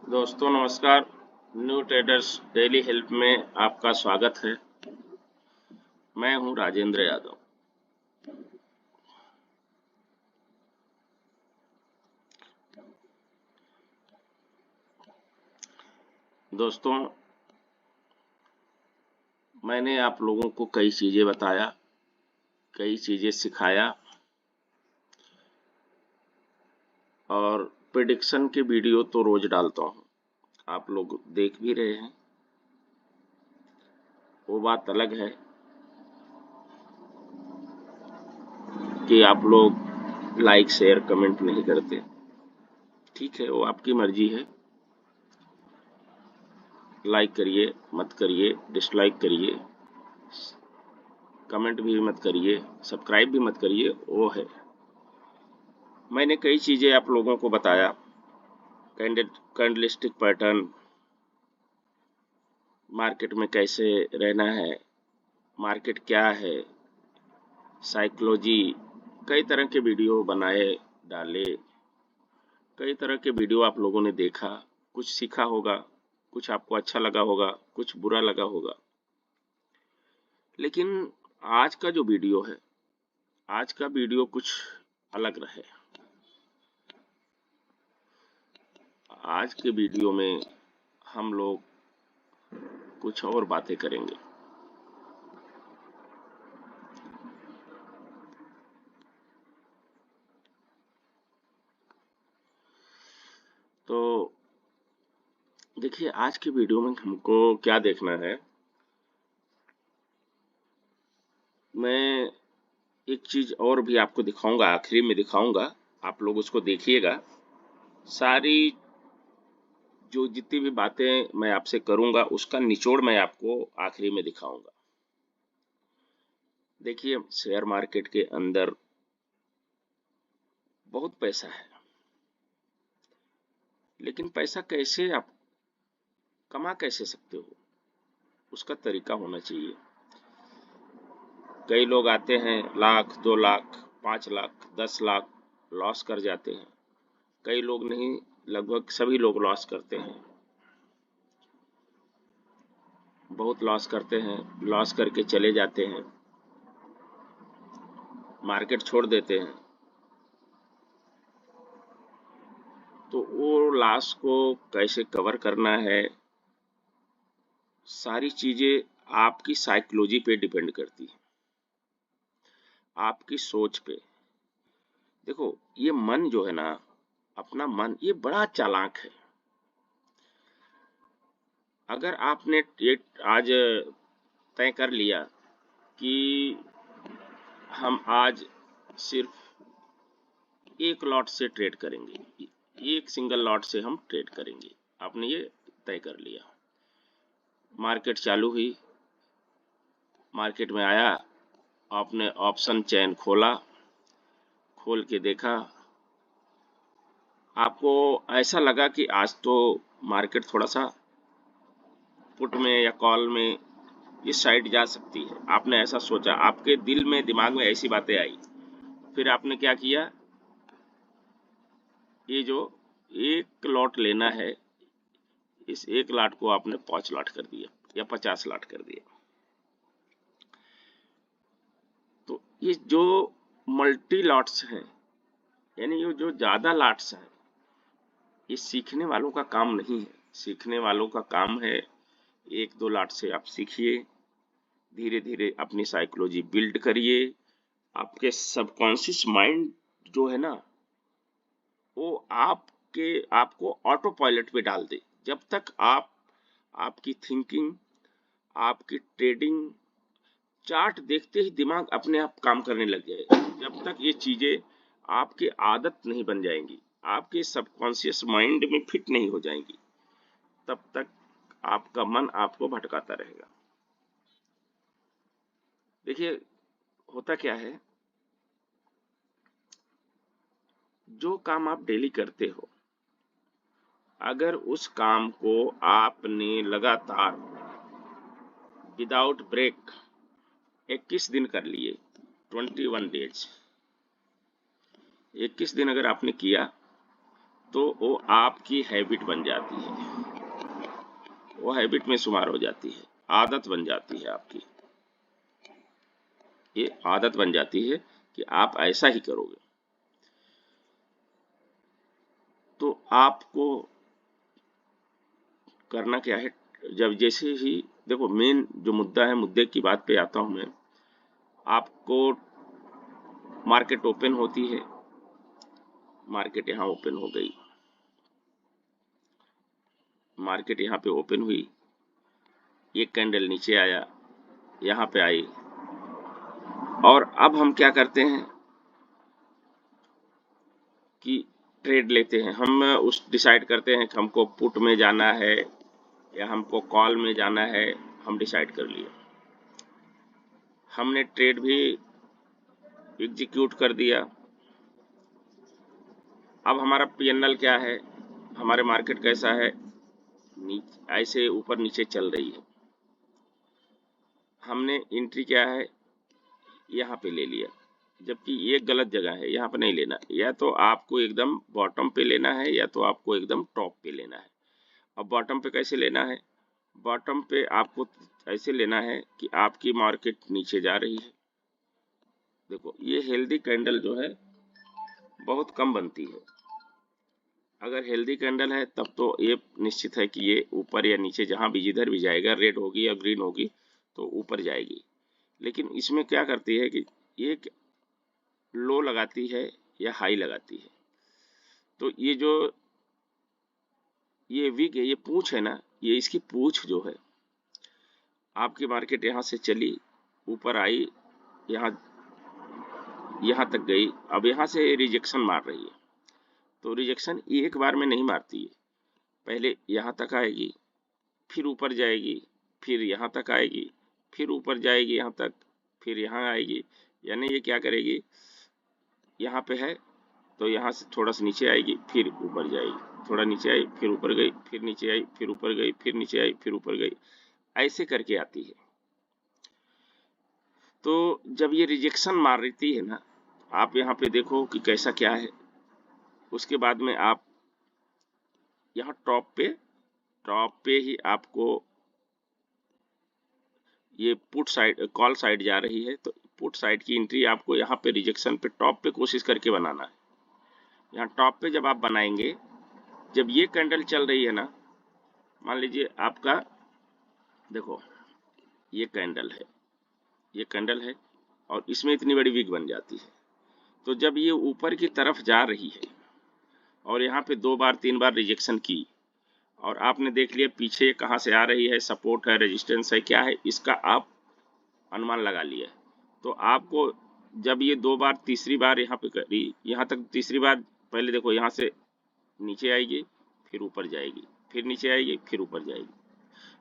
दोस्तों नमस्कार। New traders daily help में आपका स्वागत है। मैं हूं राजेंद्र यादव। दोस्तों, मैंने आप लोगों को कई चीज़ें बताया, कई चीज़ें सिखाया और प्रिडिक्शन के वीडियो तो रोज डालता हूं। आप लोग देख भी रहे हैं, वो बात अलग है कि आप लोग लाइक शेयर कमेंट नहीं करते। ठीक है, वो आपकी मर्जी है। लाइक करिए, मत करिए, डिसलाइक करिए, कमेंट भी मत करिए, सब्सक्राइब भी मत करिए, वो है। मैंने कई चीज़ें आप लोगों को बताया। कैंडलस्टिक पैटर्न, मार्केट में कैसे रहना है, मार्केट क्या है, साइकोलॉजी, कई तरह के वीडियो बनाए, डाले। कई तरह के वीडियो आप लोगों ने देखा, कुछ सीखा होगा, कुछ आपको अच्छा लगा होगा, कुछ बुरा लगा होगा। लेकिन आज का जो वीडियो है, आज का वीडियो कुछ अलग रहे। आज के वीडियो में हम लोग कुछ और बातें करेंगे। तो देखिए, आज के वीडियो में हमको क्या देखना है। मैं एक चीज और भी आपको दिखाऊंगा, आखिरी में दिखाऊंगा, आप लोग उसको देखिएगा। सारी जो जितनी भी बातें मैं आपसे करूंगा उसका निचोड़ मैं आपको आखिरी में दिखाऊंगा। देखिए, शेयर मार्केट के अंदर बहुत पैसा है, लेकिन पैसा कैसे आप कमा कैसे सकते हो, उसका तरीका होना चाहिए। कई लोग आते हैं, लाख, 2 लाख, 5 लाख, 10 लाख लॉस कर जाते हैं। कई लोग नहीं, लगभग सभी लोग लॉस करते हैं, बहुत लॉस करते हैं, लॉस करके चले जाते हैं, मार्केट छोड़ देते हैं। तो वो लॉस को कैसे कवर करना है, सारी चीजें आपकी साइकोलॉजी पे डिपेंड करती है, आपकी सोच पे। देखो, ये मन जो है ना, अपना मन ये बड़ा चालाक है। अगर आपने ये आज तय कर लिया कि हम आज सिर्फ एक लॉट से ट्रेड करेंगे, एक सिंगल लॉट से हम ट्रेड करेंगे, आपने ये तय कर लिया। मार्केट चालू हुई, मार्केट में आया, आपने ऑप्शन चेन खोला, खोल के देखा, आपको ऐसा लगा कि आज तो मार्केट थोड़ा सा पुट में या कॉल में इस साइड जा सकती है। आपने ऐसा सोचा, आपके दिल में दिमाग में ऐसी बातें आई। फिर आपने क्या किया, ये जो एक लॉट लेना है, इस एक लॉट को आपने 5 लॉट कर दिया या 50 लॉट कर दिया। तो ये जो मल्टी लॉट्स हैं, यानी ये जो ज्यादा लॉट्स हैं, ये सीखने वालों का काम नहीं है। सीखने वालों का काम है, 1-2 लॉट से आप सीखिए, धीरे धीरे अपनी साइकोलॉजी बिल्ड करिए। आपके सबकॉन्शियस माइंड जो है ना, वो आपको ऑटो पायलट पे डाल दे। जब तक आपकी थिंकिंग, आपकी ट्रेडिंग, चार्ट देखते ही दिमाग अपने आप काम करने लग जाए, जब तक ये चीजें आपकी आदत नहीं बन जाएंगी, आपके सबकॉन्शियस माइंड में फिट नहीं हो जाएंगी, तब तक आपका मन आपको भटकाता रहेगा। देखिए, होता क्या है, जो काम आप डेली करते हो, अगर उस काम को आपने लगातार विदाउट ब्रेक 21 दिन कर लिए, 21 डेज, 21 दिन अगर आपने किया, तो वो आपकी हैबिट बन जाती है, वो हैबिट में शुमार हो जाती है, आदत बन जाती है आपकी। ये आदत बन जाती है कि आप ऐसा ही करोगे। तो आपको करना क्या है, जब जैसे ही देखो मेन जो मुद्दा है, मुद्दे की बात पे आता हूं मैं। आपको मार्केट ओपन होती है, मार्केट यहाँ ओपन हो गई, मार्केट यहाँ पे ओपन हुई, एक कैंडल नीचे आया, यहाँ पे आई, और अब हम क्या करते हैं कि ट्रेड लेते हैं। हम उस डिसाइड करते हैं कि हमको पुट में जाना है या हमको कॉल में जाना है, हम डिसाइड कर लिए, हमने ट्रेड भी एग्जीक्यूट कर दिया। अब हमारा पीएनएल क्या है, हमारे मार्केट कैसा है, ऐसे ऊपर नीचे चल रही है। हमने एंट्री क्या है, यहाँ पे ले लिया, जबकि ये गलत जगह है, यहाँ पे नहीं लेना। या तो आपको एकदम बॉटम पे लेना है या तो आपको एकदम टॉप पे लेना है। अब बॉटम पे कैसे लेना है, बॉटम पे आपको ऐसे लेना है कि आपकी मार्केट नीचे जा रही है। देखो ये हेल्दी कैंडल जो है बहुत कम बनती है। अगर हेल्दी कैंडल है तब तो ये निश्चित है कि ये ऊपर या नीचे जहां भी जिधर भी जाएगा, रेड होगी या ग्रीन होगी तो ऊपर जाएगी। लेकिन इसमें क्या करती है कि ये लो लगाती है या हाई लगाती है। तो ये जो ये विग है, ये पूंछ है ना, ये इसकी पूंछ जो है, आपकी मार्केट यहाँ से चली, ऊपर आई, यहाँ तक गई, अब यहाँ से रिजेक्शन मार रही है। तो रिजेक्शन एक बार में नहीं मारती है, पहले यहाँ तक आएगी, फिर ऊपर जाएगी, फिर यहाँ तक आएगी, फिर ऊपर जाएगी यहाँ तक, फिर यहाँ आएगी। यानी ये क्या करेगी, यहाँ पे है तो यहाँ से थोड़ा सा नीचे आएगी, फिर ऊपर जाएगी, थोड़ा नीचे आई, फिर ऊपर गई, फिर नीचे आई, फिर ऊपर गई, फिर नीचे आई, फिर ऊपर गई, ऐसे करके आती है। तो जब ये रिजेक्शन मार रही है ना, आप यहाँ पे देखो कि कैसा क्या है। उसके बाद में आप यहाँ टॉप पे ही आपको ये पुट साइड कॉल साइड जा रही है, तो पुट साइड की एंट्री आपको यहाँ पे रिजेक्शन पे टॉप पे कोशिश करके बनाना है। यहाँ टॉप पे जब आप बनाएंगे, जब ये कैंडल चल रही है ना, मान लीजिए आपका देखो ये कैंडल है, ये कैंडल है और इसमें इतनी बड़ी विग बन जाती है। तो जब ये ऊपर की तरफ जा रही है और यहाँ पे 2 बार 3 बार रिजेक्शन की, और आपने देख लिया पीछे कहाँ से आ रही है, सपोर्ट है, रेजिस्टेंस है, क्या है, इसका आप अनुमान लगा लिया। तो आपको जब ये 2 बार तीसरी बार यहाँ पे करी, यहाँ तक तीसरी बार, पहले देखो यहाँ से नीचे आएगी, फिर ऊपर जाएगी, फिर नीचे आएगी, फिर ऊपर जाएगी,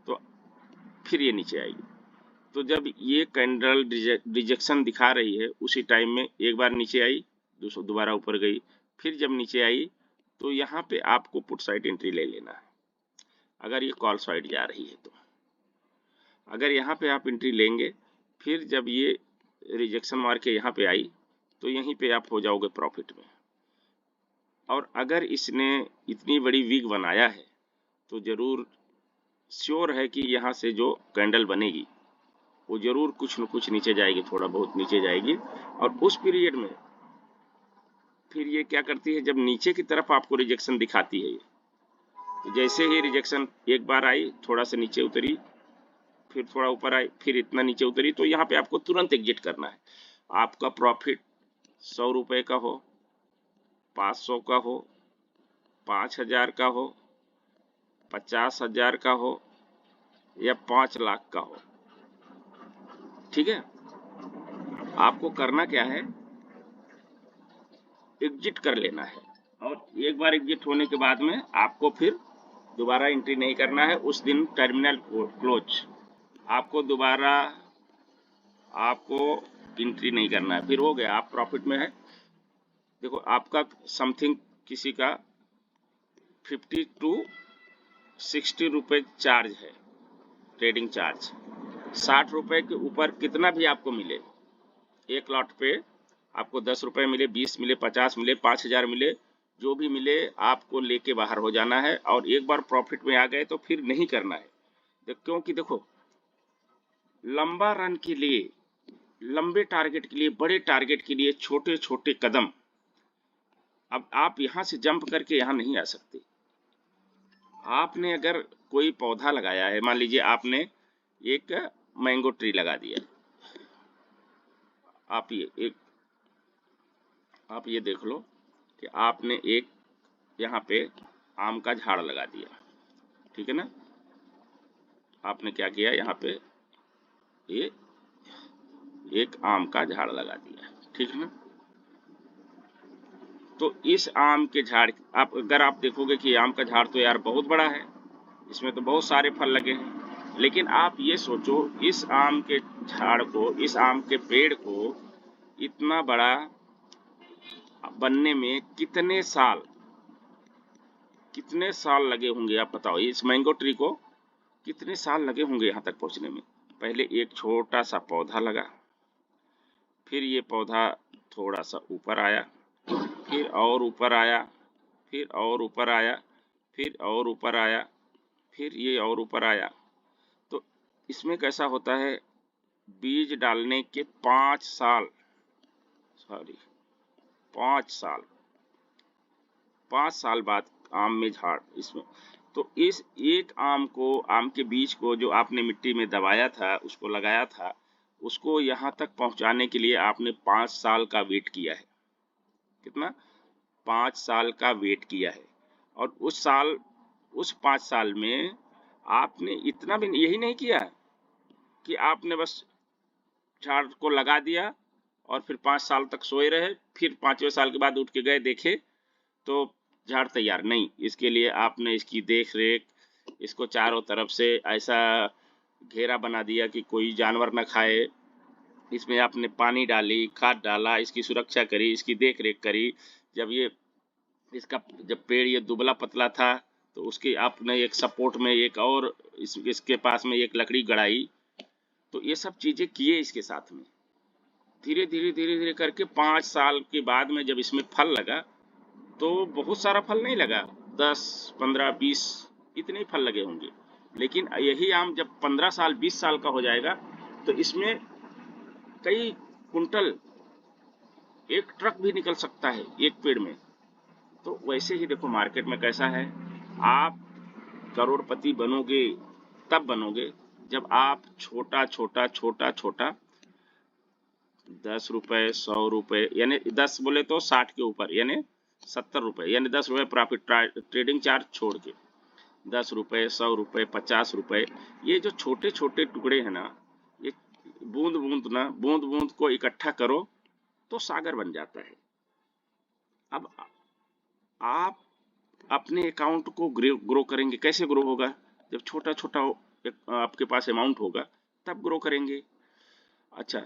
तो फिर ये नीचे आएगी। तो जब ये कैंडल रिजेक्शन दिखा रही है, उसी टाइम में एक बार नीचे आई, दोबारा ऊपर गई, फिर जब नीचे आई तो यहाँ पे आपको पुट साइड एंट्री ले लेना है, अगर ये कॉल साइड जा रही है तो। अगर यहाँ पे आप एंट्री लेंगे, फिर जब ये रिजेक्शन मार के यहाँ पे आई तो यहीं पे आप हो जाओगे प्रॉफिट में। और अगर इसने इतनी बड़ी वीक बनाया है तो जरूर श्योर है कि यहाँ से जो कैंडल बनेगी वो जरूर कुछ न कुछ नीचे जाएगी, थोड़ा बहुत नीचे जाएगी। और उस पीरियड में फिर ये क्या करती है, जब नीचे की तरफ आपको रिजेक्शन दिखाती है, तो जैसे ही रिजेक्शन एक बार आई, थोड़ा सा नीचे उतरी, फिर थोड़ा ऊपर आई, फिर इतना नीचे उतरी, तो यहाँ पे आपको तुरंत एग्जिट करना है। आपका प्रॉफिट 100 रुपए का हो, 500 का हो, 5000 का हो, 50,000 का हो या 5 लाख का हो, ठीक है। आपको करना क्या है, एग्जिट कर लेना है। और एक बार एग्जिट होने के बाद में आपको फिर दोबारा एंट्री नहीं करना है। उस दिन टर्मिनल क्लोज, आपको दोबारा आपको एंट्री नहीं करना है, फिर हो गया, आप प्रॉफिट में है। देखो आपका समथिंग किसी का 50 टू 60 रुपए चार्ज है, ट्रेडिंग चार्ज। 60 रुपए के ऊपर कितना भी आपको मिले, एक लॉट पे आपको 10 रुपए मिले, 20 मिले, 50 मिले, 5000 मिले, जो भी मिले आपको लेके बाहर हो जाना है, और एक बार प्रॉफिट में आ गए तो फिर नहीं करना है। क्योंकि देखो, लंबा रन के लिए, लंबे टारगेट के लिए, बड़े टारगेट के लिए छोटे छोटे कदम, अब आप यहां से जंप करके यहां नहीं आ सकते। आपने अगर कोई पौधा लगाया है, मान लीजिए आपने एक मैंगो ट्री लगा दिया, आप ये देख लो कि आपने एक यहाँ पे आम का झाड़ लगा दिया, ठीक है ना। आपने क्या किया, यहाँ पे ये एक आम का झाड़ लगा दिया, ठीक है ना। तो इस आम के झाड़, आप देखोगे कि आम का झाड़ तो यार बहुत बड़ा है, इसमें तो बहुत सारे फल लगे हैं, लेकिन आप ये सोचो, इस आम के झाड़ को, इस आम के पेड़ को इतना बड़ा बनने में कितने साल लगे होंगे, आप बताओ। इस मैंगो ट्री को कितने साल लगे होंगे यहाँ तक पहुँचने में। पहले एक छोटा सा पौधा लगा, फिर ये पौधा थोड़ा सा ऊपर आया, फिर और ऊपर आया, फिर और ऊपर आया, फिर और ऊपर आया, फिर ये और ऊपर आया। तो इसमें कैसा होता है, बीज डालने के 5 साल, 5 साल बाद आम में झाड़ इसमें। तो इस एक आम के बीज को जो आपने मिट्टी में दबाया था, उसको लगाया था, उसको यहाँ तक पहुँचाने के लिए आपने 5 साल का वेट किया है। कितना? 5 साल का वेट किया है। और उस 5 साल में आपने इतना भी यही नहीं किया कि आपने बस झाड़ को लगा दिया और फिर 5 साल तक सोए रहे, फिर 5वें साल के बाद उठ के गए देखे तो झाड़ तैयार। नहीं, इसके लिए आपने इसकी देख रेख, इसको चारों तरफ से ऐसा घेरा बना दिया कि कोई जानवर न खाए। इसमें आपने पानी डाली, खाद डाला, इसकी सुरक्षा करी, इसकी देख रेख करी। जब पेड़ ये दुबला पतला था तो उसके आपने एक सपोर्ट में एक और इसके पास में एक लकड़ी गड़ाई। तो ये सब चीजें किए इसके साथ में। धीरे धीरे करके 5 साल के बाद में जब इसमें फल लगा, तो बहुत सारा फल नहीं लगा, 10, 15, 20 इतने ही फल लगे होंगे। लेकिन यही आम जब 15 साल 20 साल का हो जाएगा तो इसमें कई कुंटल, एक ट्रक भी निकल सकता है एक पेड़ में। तो वैसे ही देखो मार्केट में कैसा है, आप करोड़पति बनोगे तब बनोगे जब आप छोटा छोटा 10 रुपए, 100 रुपए, यानी 10 बोले तो 60 के ऊपर, यानी 70 रुपए, यानी 10 रुपए प्रॉफिट, ट्रेडिंग चार्ज छोड़ के 10 रुपए, 100 रुपए, 50 रुपए, ये जो छोटे छोटे टुकड़े हैं ना, ये बूंद बूंद को इकट्ठा करो तो सागर बन जाता है। अब आप अपने अकाउंट को ग्रो करेंगे, कैसे ग्रो होगा? जब छोटा छोटा आपके पास अमाउंट होगा तब ग्रो करेंगे। अच्छा,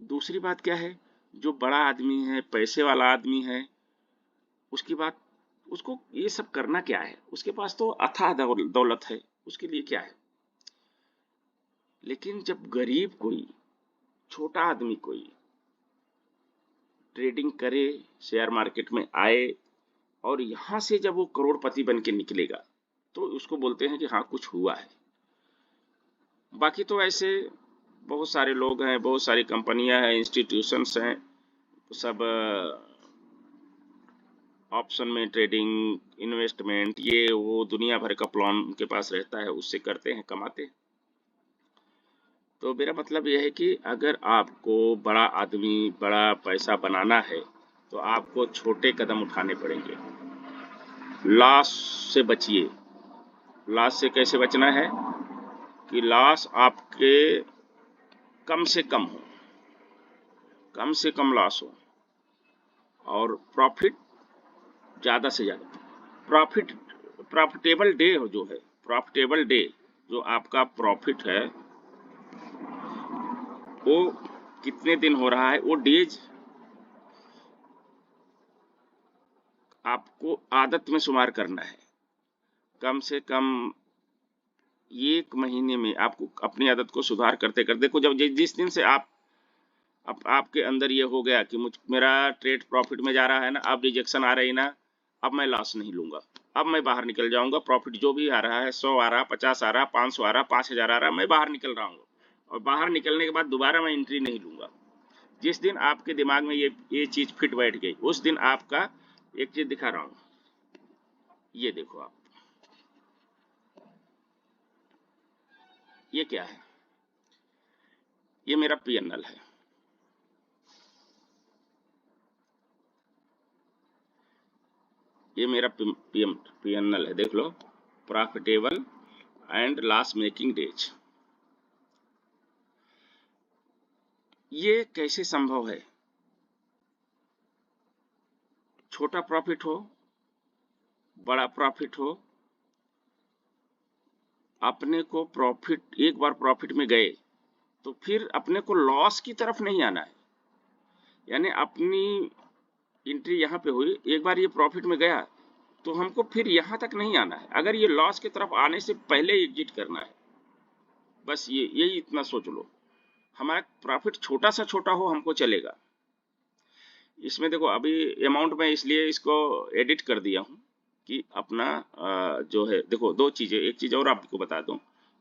दूसरी बात क्या है, जो बड़ा आदमी है, पैसे वाला आदमी है, उसकी बात, उसको ये सब करना क्या है, उसके पास तो अथाह दौलत है, उसके लिए क्या है। लेकिन जब गरीब कोई, छोटा आदमी कोई ट्रेडिंग करे, शेयर मार्केट में आए और यहां से जब वो करोड़पति बन के निकलेगा तो उसको बोलते हैं कि हाँ कुछ हुआ है। बाकी तो ऐसे बहुत सारे लोग हैं, बहुत सारी कंपनियां हैं, इंस्टीट्यूशंस हैं, सब ऑप्शन में ट्रेडिंग, इन्वेस्टमेंट, ये वो दुनिया भर का प्लान उनके पास रहता है, उससे करते हैं, कमाते हैं। तो मेरा मतलब यह है कि अगर आपको बड़ा आदमी, बड़ा पैसा बनाना है तो आपको छोटे कदम उठाने पड़ेंगे। लॉस से बचिए। लॉस से कैसे बचना है कि लॉस आपके कम से कम हो, कम से कम लॉस हो, और प्रॉफिट ज़्यादा से ज़्यादा। प्रॉफिटेबल डे हो जो है, प्रॉफिटेबल डे जो आपका प्रॉफिट है वो कितने दिन हो रहा है, वो डेज आपको आदत में शुमार करना है। कम से कम 1 महीने में आपको अपनी आदत को सुधार करते करते, देखो जब जिस दिन से आपके अंदर ये हो गया कि मेरा ट्रेड प्रॉफिट में जा रहा है ना, अब रिजेक्शन आ रही ना, अब मैं लॉस नहीं लूंगा, अब मैं बाहर निकल जाऊंगा। प्रॉफिट जो भी आ रहा है, 100 आ रहा, 50 आ रहा, 500 आ रहा, 5000 आ रहा, मैं बाहर निकल रहा हूँ। और बाहर निकलने के बाद दोबारा मैं एंट्री नहीं लूंगा। जिस दिन आपके दिमाग में ये चीज फिट बैठ गई, उस दिन आपका एक चीज दिखा रहा हूं, ये देखो आप, ये क्या है? ये मेरा पीएनएल है। ये मेरा पीएनएल है, देख लो, profitable and loss making days. ये कैसे संभव है? छोटा प्रॉफिट हो, बड़ा प्रॉफिट हो, अपने को प्रॉफिट, एक बार प्रॉफिट में गए तो फिर अपने को लॉस की तरफ नहीं आना है। यानी अपनी एंट्री यहाँ पे हुई, एक बार ये प्रॉफिट में गया तो हमको फिर यहाँ तक नहीं आना है। अगर ये लॉस की तरफ आने से पहले एग्जिट करना है, बस यही इतना सोच लो। हमारा प्रॉफिट छोटा सा छोटा हो हमको चलेगा। इसमें देखो अभी अमाउंट में इसलिए इसको एडिट कर दिया हूँ कि अपना जो है, देखो दो चीजें, एक चीज और आपको बता दूं,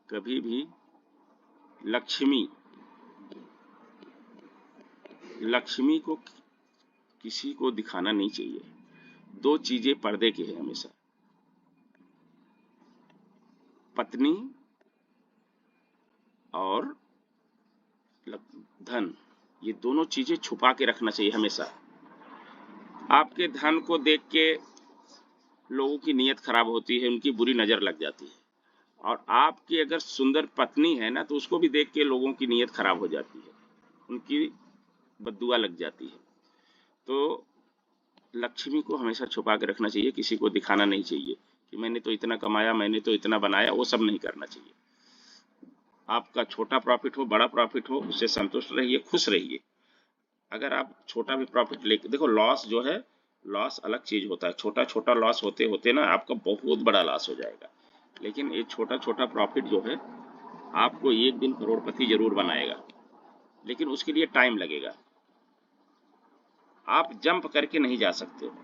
कभी भी लक्ष्मी को किसी को दिखाना नहीं चाहिए। दो चीजें पर्दे की है हमेशा, पत्नी और धन, ये दोनों चीजें छुपा के रखना चाहिए हमेशा। आपके धन को देख के लोगों की नीयत खराब होती है, उनकी बुरी नजर लग जाती है। और आपकी अगर सुंदर पत्नी है ना, तो उसको भी देख के लोगों की नीयत खराब हो जाती है, उनकी बद्दुआ लग जाती है। तो लक्ष्मी को हमेशा छुपा के रखना चाहिए, किसी को दिखाना नहीं चाहिए कि मैंने तो इतना कमाया, मैंने तो इतना बनाया, वो सब नहीं करना चाहिए। आपका छोटा प्रॉफिट हो, बड़ा प्रॉफिट हो, उससे संतुष्ट रहिए, खुश रहिए। अगर आप छोटा भी प्रॉफिट लेके देखो, लॉस जो है, लॉस अलग चीज होता है। छोटा छोटा लॉस होते होते ना आपका बहुत बड़ा लॉस हो जाएगा। लेकिन ये छोटा छोटा प्रॉफिट जो है आपको एक दिन करोड़पति जरूर बनाएगा, लेकिन उसके लिए टाइम लगेगा। आप जंप करके नहीं जा सकते हो,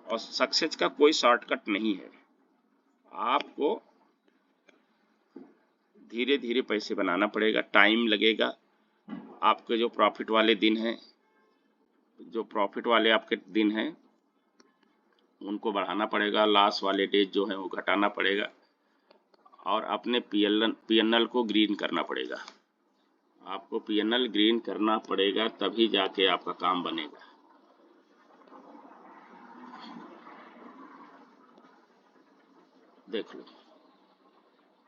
और सक्सेस का कोई शॉर्टकट नहीं है। आपको धीरे धीरे पैसे बनाना पड़ेगा, टाइम लगेगा। आपके जो प्रॉफिट वाले दिन हैं, जो प्रॉफिट वाले आपके दिन हैं, उनको बढ़ाना पड़ेगा, लॉस वाले डेज जो हैं वो घटाना पड़ेगा, और अपने पीएनएल को ग्रीन करना पड़ेगा। आपको पीएनएल ग्रीन करना पड़ेगा, तभी जाके आपका काम बनेगा। देख लो,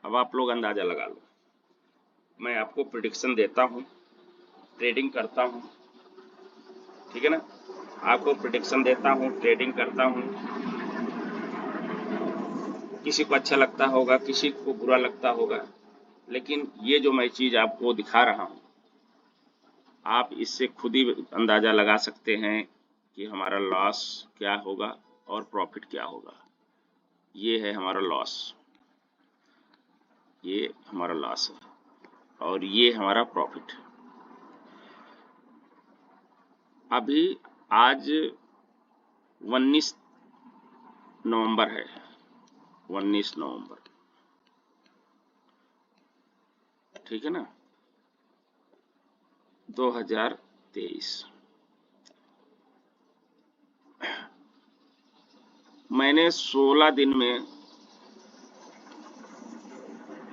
अब आप लोग अंदाजा लगा लो। मैं आपको प्रिडिक्शन देता हूँ, ट्रेडिंग करता हूँ, ठीक है ना, आपको प्रिडिक्शन देता हूँ, ट्रेडिंग करता हूँ। किसी को अच्छा लगता होगा, किसी को बुरा लगता होगा, लेकिन ये जो मैं चीज आपको दिखा रहा हूँ, आप इससे खुद ही अंदाजा लगा सकते हैं कि हमारा लॉस क्या होगा और प्रॉफिट क्या होगा। ये है हमारा लॉस, ये हमारा लॉस है, और ये हमारा प्रॉफिट। अभी आज 19 नवंबर है, 19 नवंबर, ठीक है ना, 2023। मैंने 16 दिन में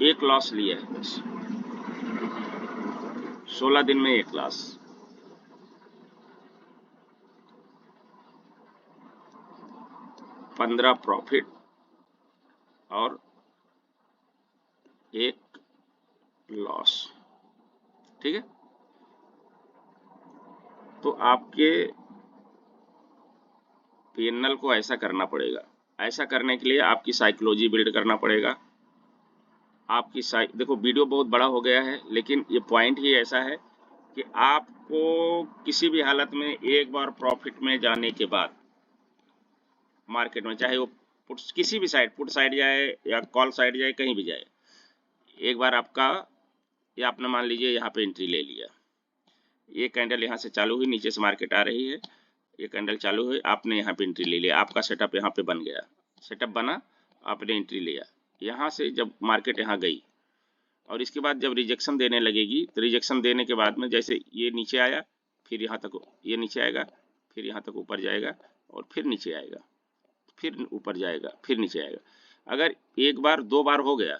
एक लॉस लिया है, बस 16 दिन में एक लॉस। 15 प्रॉफिट और एक लॉस, ठीक है। तो आपके पीएनएल को ऐसा करना पड़ेगा। ऐसा करने के लिए आपकी साइकोलॉजी बिल्ड करना पड़ेगा। आपकी देखो, वीडियो बहुत बड़ा हो गया है, लेकिन ये पॉइंट ही ऐसा है कि आपको किसी भी हालत में एक बार प्रॉफिट में जाने के बाद मार्केट में, चाहे वो पुट, किसी भी साइड, पुट साइड जाए या कॉल साइड जाए, कहीं भी जाए, एक बार आपका, या आपने मान लीजिए यहाँ पे एंट्री ले लिया, ये कैंडल यहाँ से चालू हुई, नीचे से मार्केट आ रही है, ये कैंडल चालू हुई, आपने यहाँ पे एंट्री ले लिया, आपका सेटअप यहाँ पे बन गया, सेटअप बना, आपने एंट्री लिया। यहाँ से जब मार्केट यहाँ गई और इसके बाद जब रिजेक्शन देने लगेगी, तो रिजेक्शन देने के बाद में जैसे ये नीचे आया, फिर यहाँ तक ये नीचे आएगा, फिर यहाँ तक ऊपर जाएगा और फिर नीचे आएगा, फिर ऊपर जाएगा, फिर नीचे आएगा। अगर एक बार दो बार हो गया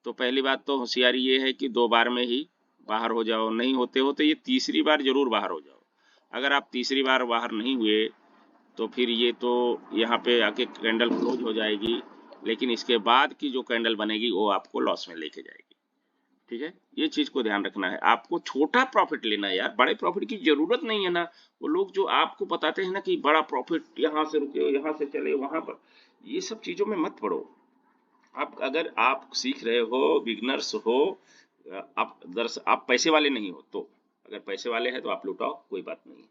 तो पहली बात तो होशियारी ये है कि दो बार में ही बाहर हो जाओ, नहीं होते हो तो ये तीसरी बार जरूर बाहर हो जाओ। अगर आप तीसरी बार बाहर नहीं हुए तो फिर ये तो यहाँ पे आके कैंडल क्लोज हो जाएगी, लेकिन इसके बाद की जो कैंडल बनेगी वो आपको लॉस में लेके जाएगी। ठीक है, ये चीज को ध्यान रखना है। आपको छोटा प्रॉफिट लेना है यार, बड़े प्रॉफिट की जरूरत नहीं है ना। वो लोग जो आपको बताते हैं ना कि बड़ा प्रॉफिट यहाँ से रुके, यहाँ से चले वहां पर, ये सब चीजों में मत पड़ो। आप अगर आप सीख रहे हो, बिगनर्स हो, आप पैसे वाले नहीं हो, तो अगर पैसे वाले हैं तो आप लुटाओ, कोई बात नहीं।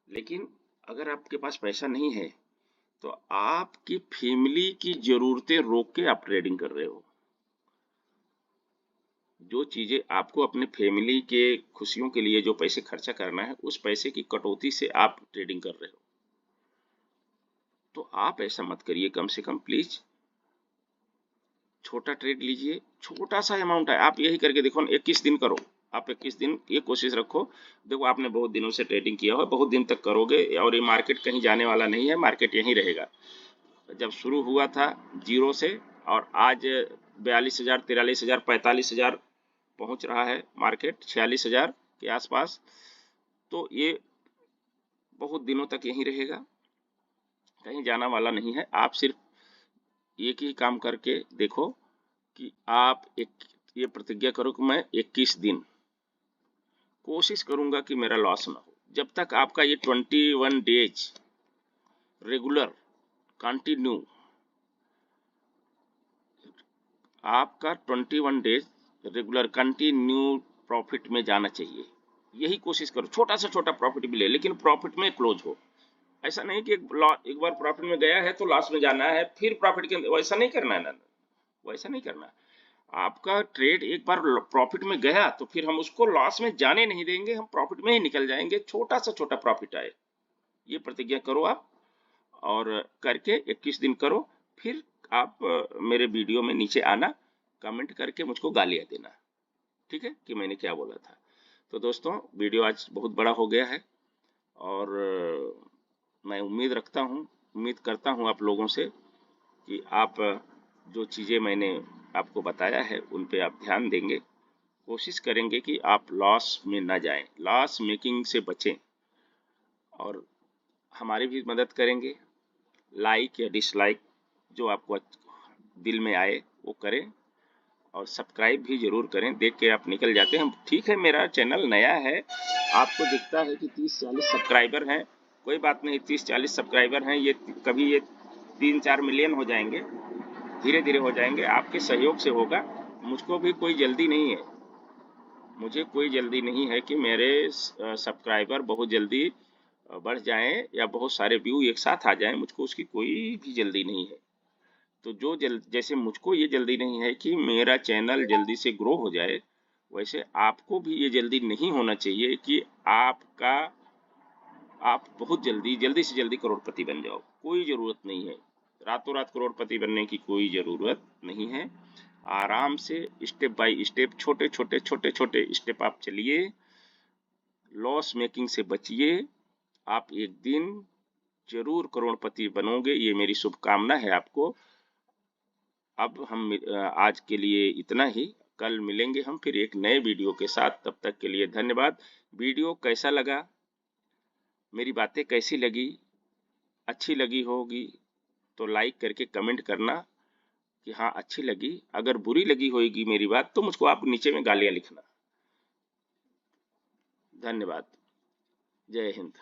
लेकिन अगर आपके पास पैसा नहीं है तो आपकी फैमिली की जरूरतें रोक के आप ट्रेडिंग कर रहे हो। जो चीजें आपको अपने फैमिली के खुशियों के लिए जो पैसे खर्चा करना है, उस पैसे की कटौती से आप ट्रेडिंग कर रहे हो। तो आप ऐसा मत करिए, कम से कम प्लीज छोटा ट्रेड लीजिए, छोटा सा अमाउंट है। आप यही करके देखो, 21 दिन करो, आप 21 दिन ये कोशिश रखो। देखो आपने बहुत दिनों से ट्रेडिंग किया हो, बहुत दिन तक करोगे और ये मार्केट कहीं जाने वाला नहीं है, मार्केट यहीं रहेगा। जब शुरू हुआ था जीरो से और आज 42,000, 43,000, 45,000 पहुंच रहा है मार्केट, 46,000 के आसपास, तो ये बहुत दिनों तक यहीं रहेगा, कहीं जाना वाला नहीं है। आप सिर्फ एक ही काम करके देखो कि आप ये प्रतिज्ञा करो कि मैं 21 दिन कोशिश करूंगा कि मेरा लॉस ना हो। जब तक आपका ये 21 डेज रेगुलर कंटिन्यू, आपका 21 डेज रेगुलर कंटिन्यू प्रॉफिट में जाना चाहिए। यही कोशिश करो, छोटा से छोटा प्रॉफिट भी ले, लेकिन प्रॉफिट में क्लोज हो। ऐसा नहीं कि एक बार प्रॉफिट में गया है तो लॉस में जाना है, फिर प्रॉफिट के, वैसा नहीं करना है ना, वैसा नहीं करना। आपका ट्रेड एक बार प्रॉफिट में गया तो फिर हम उसको लॉस में जाने नहीं देंगे, हम प्रॉफिट में ही निकल जाएंगे, छोटा सा छोटा प्रॉफिट आए। ये प्रतिज्ञा करो आप, और करके 21 दिन करो। फिर आप मेरे वीडियो में नीचे आना, कमेंट करके मुझको गालियां देना, ठीक है, कि मैंने क्या बोला था। तो दोस्तों, वीडियो आज बहुत बड़ा हो गया है और मैं उम्मीद करता हूँ आप लोगों से कि आप जो चीज़ें मैंने आपको बताया है उन पे आप ध्यान देंगे, कोशिश करेंगे कि आप लॉस में ना जाएं, लॉस मेकिंग से बचें, और हमारी भी मदद करेंगे। लाइक या डिसलाइक जो आपको दिल में आए वो करें, और सब्सक्राइब भी जरूर करें। देख के आप निकल जाते हैं, ठीक है मेरा चैनल नया है, आपको दिखता है कि 30-40 सब्सक्राइबर हैं, कोई बात नहीं, 30-40 सब्सक्राइबर हैं, ये कभी ये 3-4 मिलियन हो जाएंगे, धीरे धीरे हो जाएंगे, आपके सहयोग से होगा। मुझको भी कोई जल्दी नहीं है, मुझे कोई जल्दी नहीं है कि मेरे सब्सक्राइबर बहुत जल्दी बढ़ जाएं या बहुत सारे व्यू एक साथ आ जाएं, मुझको उसकी कोई भी जल्दी नहीं है। तो जैसे मुझको ये जल्दी नहीं है कि मेरा चैनल जल्दी से ग्रो हो जाए, वैसे आपको भी ये जल्दी नहीं होना चाहिए कि आप बहुत जल्दी से जल्दी करोड़पति बन जाओ। कोई जरूरत नहीं है, रातों रात करोड़पति बनने की कोई जरूरत नहीं है। आराम से स्टेप बाय स्टेप, छोटे छोटे स्टेप आप चलिए, लॉस मेकिंग से बचिए। आप एक दिन जरूर करोड़पति बनोगे, ये मेरी शुभकामना है आपको। अब हम आज के लिए इतना ही, कल मिलेंगे हम फिर एक नए वीडियो के साथ। तब तक के लिए धन्यवाद। वीडियो कैसा लगा, मेरी बातें कैसी लगी, अच्छी लगी होगी तो लाइक करके कमेंट करना कि हाँ अच्छी लगी। अगर बुरी लगी होगी मेरी बात तो मुझको आप नीचे में गालियां लिखना। धन्यवाद। जय हिंद।